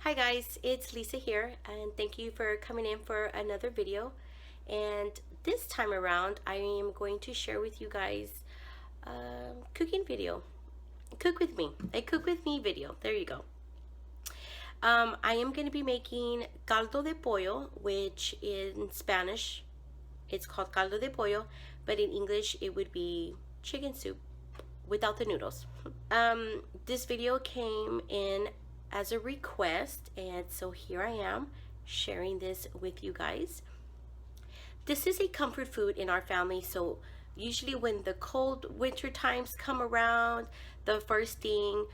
Hi guys, it's Lisa here, and thank you for coming in for another video. And this time around I am going to share with you guys a cooking video. Cook with me, a cook with me video. There you go. I am going to be making caldo de pollo, which in Spanish it's called caldo de pollo, but in English it would be chicken soup without the noodles. This video came in as a request, and so here I am sharing this with you guys. This is a comfort food in our family, so usually when the cold winter times come around, the first thing,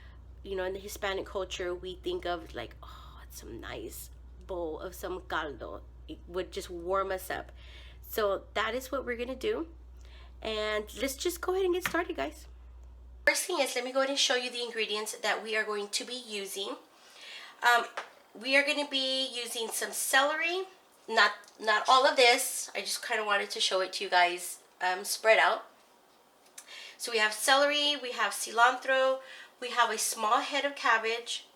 you know, in the Hispanic culture, we think of like, oh, it's some nice bowl of some caldo. It would just warm us up. So that is what we're gonna do, and let's just go ahead and get started, guys. First thing is, let me go ahead and show you the ingredients that we are going to be using. We are going to be using some celery, not all of this. I just kind of wanted to show it to you guys spread out. So we have celery, we have cilantro, we have a small head of cabbage,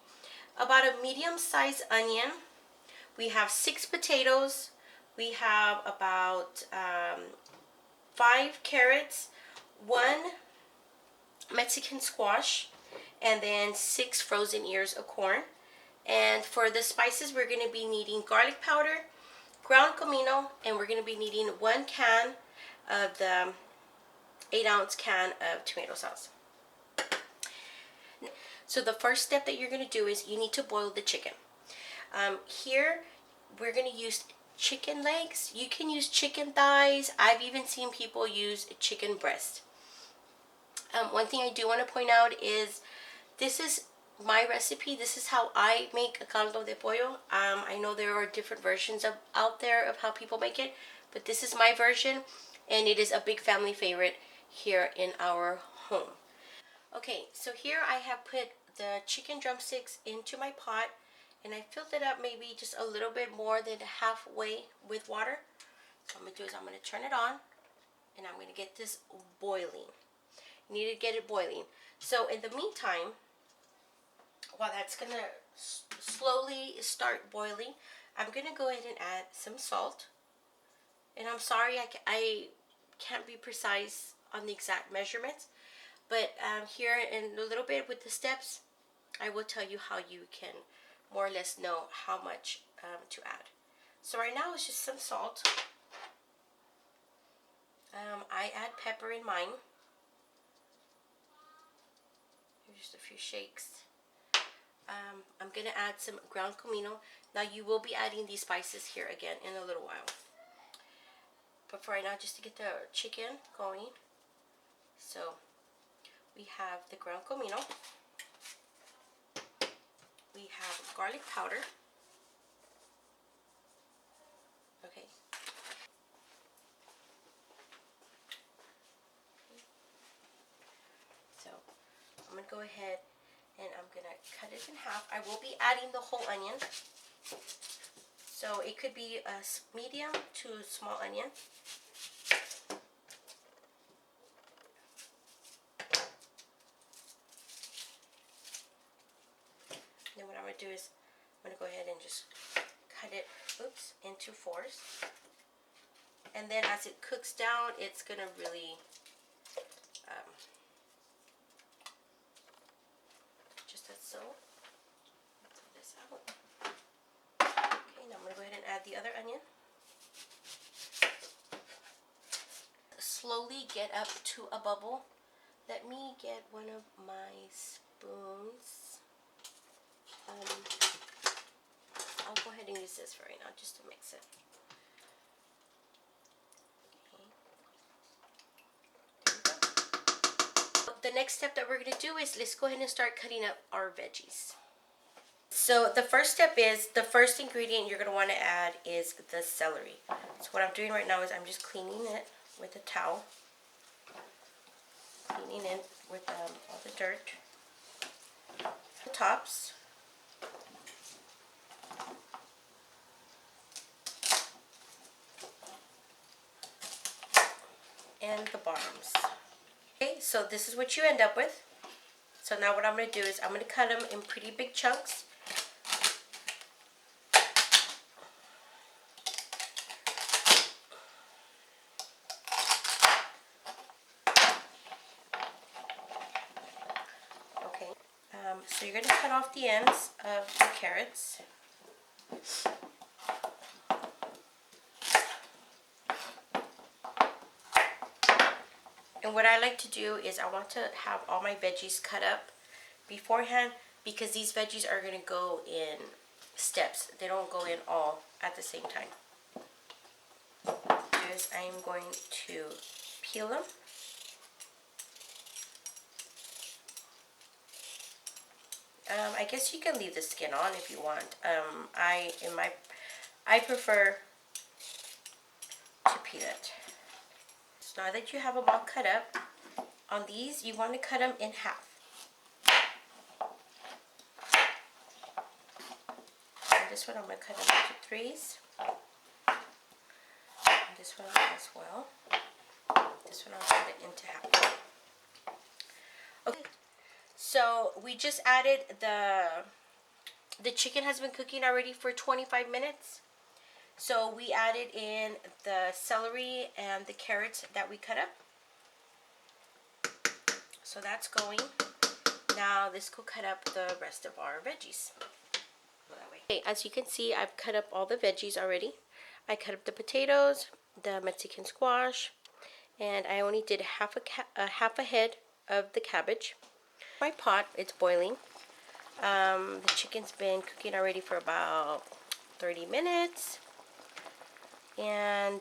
about a medium-sized onion, we have 6 potatoes, we have about 5 carrots, 1 Mexican squash, and then 6 frozen ears of corn. And for the spices, we're going to be needing garlic powder, ground comino, and we're going to be needing 1 can of the 8-ounce can of tomato sauce. So the first step that you're going to do is you need to boil the chicken. Here we're going to use chicken legs. You can use chicken thighs. I've even seen people use chicken breast. One thing I do want to point out is this is my recipe. This is how I make a caldo de pollo. I know there are different versions out there of how people make it, but this is my version, and it is a big family favorite here in our home. Okay, so here I have put the chicken drumsticks into my pot, and I filled it up maybe just a little bit more than halfway with water. So what I'm going to do is I'm going to turn it on, and I'm going to get this boiling. You need to get it boiling. So in the meantime, while that's going to slowly start boiling, I'm going to go ahead and add some salt. And I'm sorry I can't be precise on the exact measurements, but here in a little bit with the steps, I will tell you how you can more or less know how much to add. So right now it's just some salt. I add pepper in mine. Just a few shakes. I'm going to add some ground comino. Now you will be adding these spices here again in a little while. But for right now, just to get the chicken going. So we have the ground comino. We have garlic powder. Okay. So I'm going to go ahead and I'm going to cut it in half. I will be adding the whole onion. So it could be a medium to small onion. Then what I'm going to do is I'm going to go ahead and just cut it into 4s. And then as it cooks down, it's going to really just as so. Pull this out. Okay, now I'm going to go ahead and add the other onion. Slowly get up to a bubble. Let me get one of my spoons. I'll go ahead and use this for right now just to mix it. The next step that we're going to do is let's go ahead and start cutting up our veggies. So the first step is, the first ingredient you're going to want to add is the celery. So what I'm doing right now is I'm just cleaning it with a towel. Cleaning it with all the dirt. The tops. And the bottoms. Okay, so this is what you end up with. So now what I'm going to do is I'm going to cut them in pretty big chunks. So you're going to cut off the ends of the carrots. And what I like to do is I want to have all my veggies cut up beforehand, because these veggies are going to go in steps. They don't go in all at the same time. Because I'm going to peel them. I guess you can leave the skin on if you want. I prefer to peel it. So now that you have them all cut up, on these you want to cut them in half. And this one I'm going to cut them into threes. And this one as well. This one I'll cut it into half. Okay. So we just added the chicken has been cooking already for 25 minutes. So we added in the celery and the carrots that we cut up. So that's going. Now let's go cut up the rest of our veggies. Okay, as you can see, I've cut up all the veggies already. I cut up the potatoes, the Mexican squash, and I only did half a head of the cabbage. My pot, it's boiling. The chicken's been cooking already for about 30 minutes. And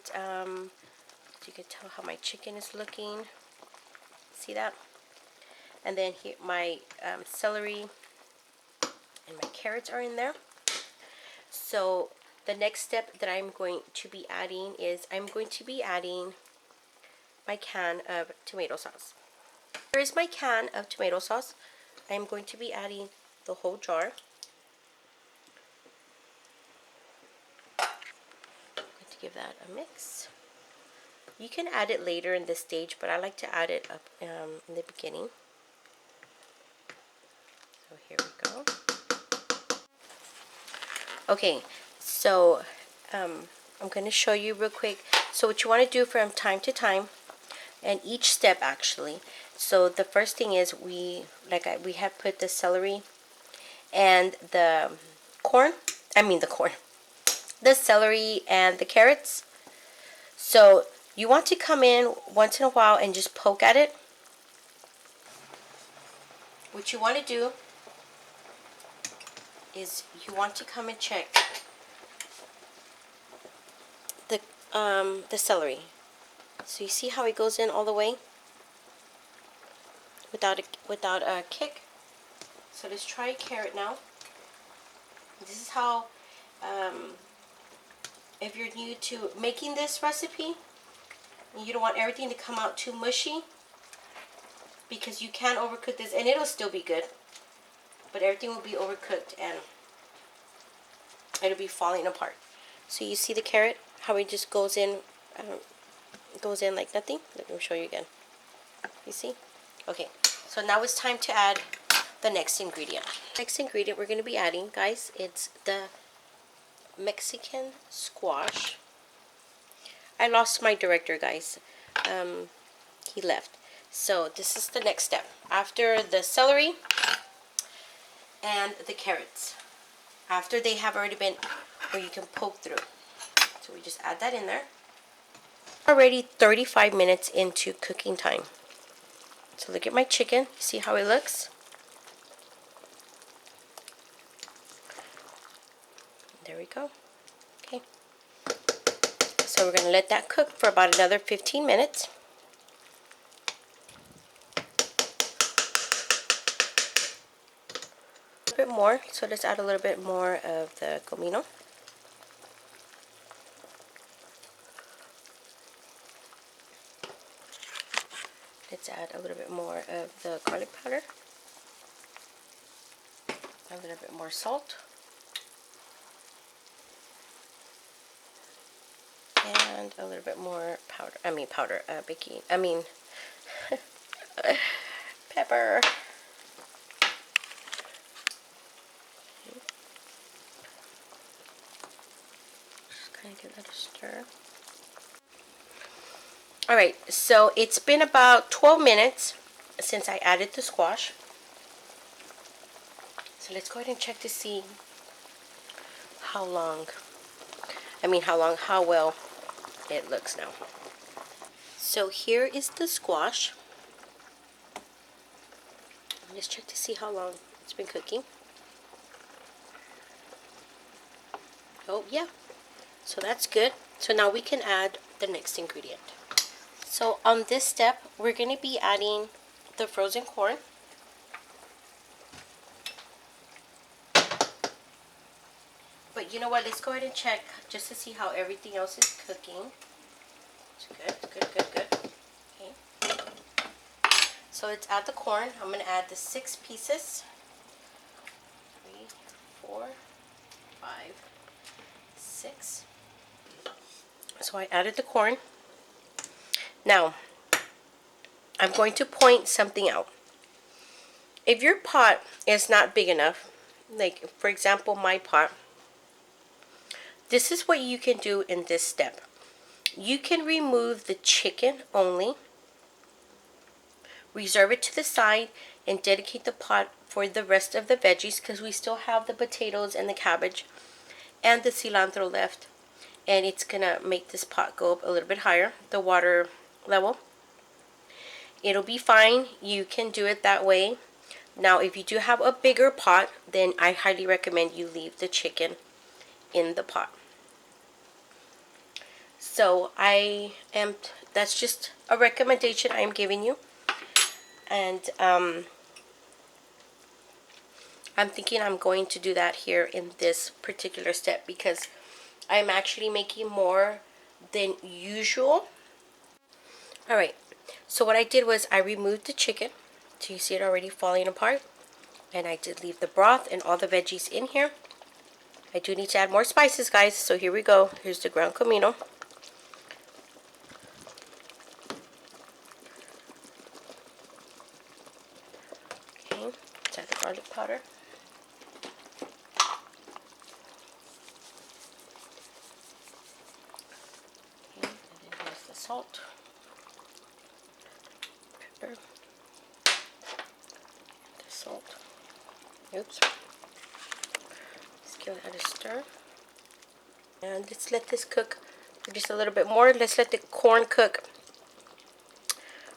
you can tell how my chicken is looking. See that? And then here my celery and my carrots are in there. So the next step that I'm going to be adding is I'm going to be adding my can of tomato sauce. Here is my can of tomato sauce. I'm going to be adding the whole jar. I'm going to give that a mix. You can add it later in this stage, but I like to add it up in the beginning. So here we go. Okay, so I'm going to show you real quick. So what you want to do from time to time, and each step actually. So the first thing is we have put the celery and the the celery and the carrots. So you want to come in once in a while and just poke at it. What you want to do is you want to come and check the celery. So you see how it goes in all the way without a kick. So let's try a carrot now. This is how, if you're new to making this recipe, you don't want everything to come out too mushy, because you can overcook this and it'll still be good, but everything will be overcooked and it'll be falling apart. So you see the carrot, how it just goes in like nothing. Let me show you again. You see? Okay, so now it's time to add the next ingredient. Next ingredient we're going to be adding, guys, it's the Mexican squash. I lost my director, guys. He left. So this is the next step. After the celery and the carrots, after they have already been where you can poke through. So we just add that in there. Already 35 minutes into cooking time. So look at my chicken. See how it looks? There we go. Okay. So we're going to let that cook for about another 15 minutes. A little bit more. So let's add a little bit more of the comino. Let's add a little bit more of the garlic powder. A little bit more salt. And a little bit more pepper. Just kind of give that a stir. Alright, so it's been about 12 minutes since I added the squash. So let's go ahead and check to see how long, how well it looks now. So here is the squash. Let's check to see how long it's been cooking. Oh yeah, so that's good. So now we can add the next ingredient. So on this step, we're going to be adding the frozen corn. But you know what, let's go ahead and check just to see how everything else is cooking. It's good, good, good, good. Okay. So let's add the corn. I'm going to add the 6 pieces. 3, 4, 5, 6. So I added the corn. Now, I'm going to point something out. If your pot is not big enough, like for example my pot, this is what you can do in this step. You can remove the chicken only, reserve it to the side, and dedicate the pot for the rest of the veggies, because we still have the potatoes and the cabbage and the cilantro left, and it's gonna make this pot go up a little bit higher, the water level. It'll be fine. You can do it that way. Now if you do have a bigger pot, then I highly recommend you leave the chicken in the pot. So that's just a recommendation I am giving you. And I'm thinking I'm going to do that here in this particular step, because I'm actually making more than usual. Alright, so what I did was I removed the chicken. So you see it already falling apart. And I did leave the broth and all the veggies in here. I do need to add more spices, guys, so here we go. Here's the ground comino. Okay, let's add the garlic powder. Okay, and then here's the salt, pepper, the salt. Oops. Let's give that a stir. And let's let this cook for just a little bit more. Let's let the corn cook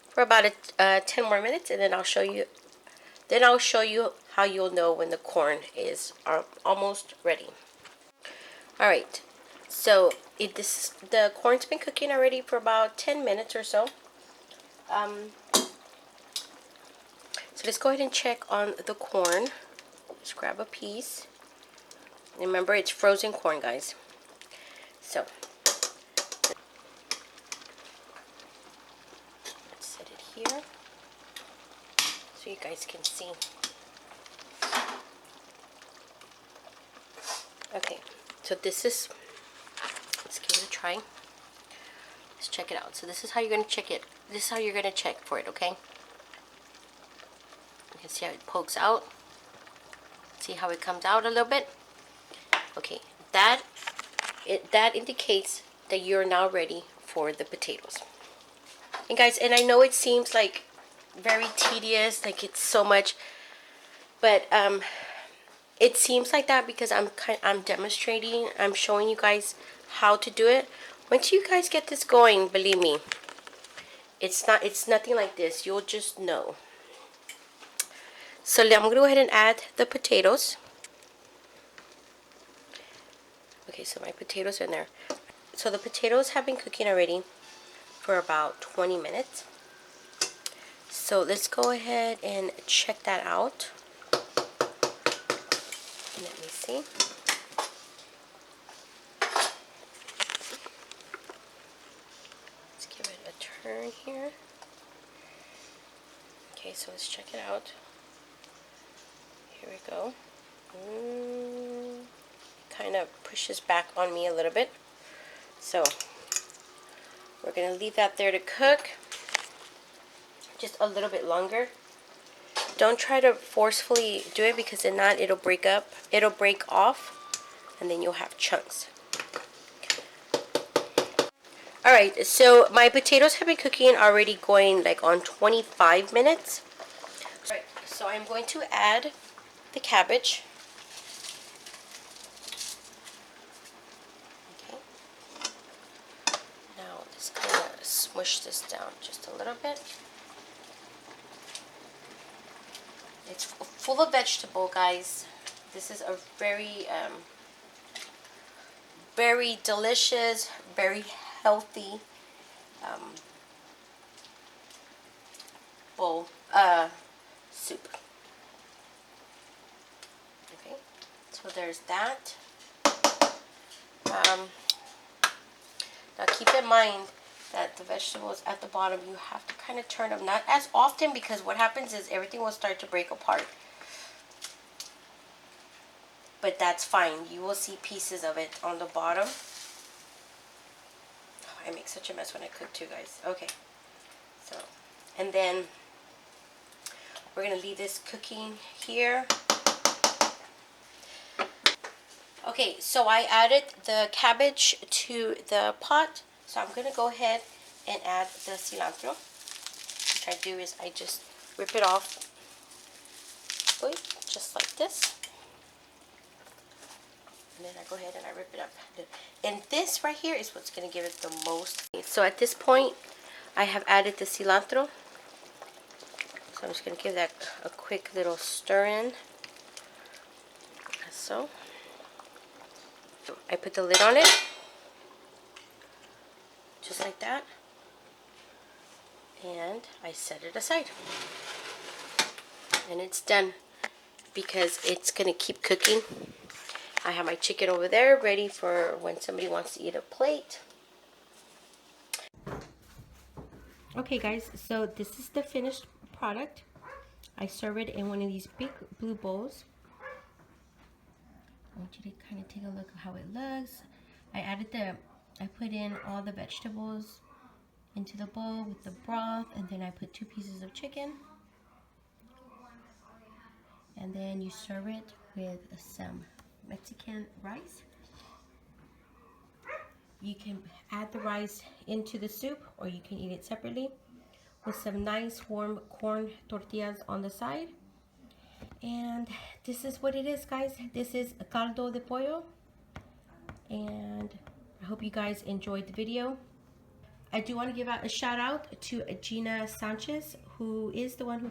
for about 10 more minutes, and then I'll show you. Then I'll show you how you'll know when the corn is almost ready. All right. So the corn's been cooking already for about 10 minutes or so. So let's go ahead and check on the corn. Just grab a piece. Remember, it's frozen corn, guys. So let's set it here so you guys can see. Okay, so this is, let's give it a try. Let's check it out. So this is how you're going to check it. This is how you're going to check for it, okay? You can see how it pokes out. See how it comes out a little bit? Okay, that indicates that you're now ready for the potatoes. And guys, and I know it seems like very tedious, like it's so much, but it seems like that because I'm demonstrating, I'm showing you guys how to do it. Once you guys get this going, believe me, it's nothing like this. You'll just know. So I'm going to go ahead and add the potatoes. Okay, so my potatoes are in there. So the potatoes have been cooking already for about 20 minutes. So let's go ahead and check that out. Let me see. Let's give it a turn here. Okay, so let's check it out. Here we go. Kind of pushes back on me a little bit. So we're going to leave that there to cook just a little bit longer. Don't try to forcefully do it, because if not, it'll break up. It'll break off, and then you'll have chunks. Alright, so my potatoes have been cooking already, going like on 25 minutes. Alright, so I'm going to add the cabbage. Okay. Now just kind of smush this down just a little bit. It's full of vegetable, guys. This is a very very delicious, very healthy bowl soup. Okay, so there's that. Now keep in mind that the vegetables at the bottom, you have to kind of turn them, not as often, because what happens is everything will start to break apart. But that's fine. You will see pieces of it on the bottom. Oh, I make such a mess when I cook too, guys. Okay. So, and then we're going to leave this cooking here. Okay, so I added the cabbage to the pot. So I'm going to go ahead and add the cilantro. What I do is I just rip it off, just like this. And then I go ahead and I rip it up. And this right here is what's going to give it the most. So at this point, I have added the cilantro. So I'm just going to give that a quick little stir in. Like so. I put the lid on it. Just like that. And I set it aside. And it's done, because it's going to keep cooking. I have my chicken over there ready for when somebody wants to eat a plate. Okay guys, so this is the finished product. I serve it in one of these big blue bowls. I want you to kind of take a look at how it looks. I put in all the vegetables into the bowl with the broth, and then I put 2 pieces of chicken. And then you serve it with some Mexican rice. You can add the rice into the soup, or you can eat it separately with some nice warm corn tortillas on the side. And this is what it is, guys. This is Caldo de Pollo, and I hope you guys enjoyed the video. I do want to give out a shout out to Gina Sanchez, who is the one who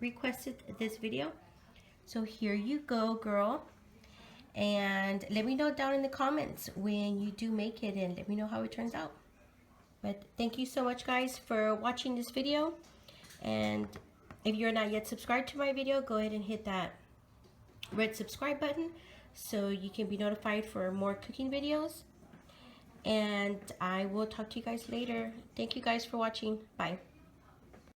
requested this video. So here you go, girl. And let me know down in the comments when you do make it, and let me know how it turns out. But thank you so much, guys, for watching this video. And if you're not yet subscribed to my video, go ahead and hit that red subscribe button so you can be notified for more cooking videos. And I will talk to you guys later. Thank you guys for watching. Bye.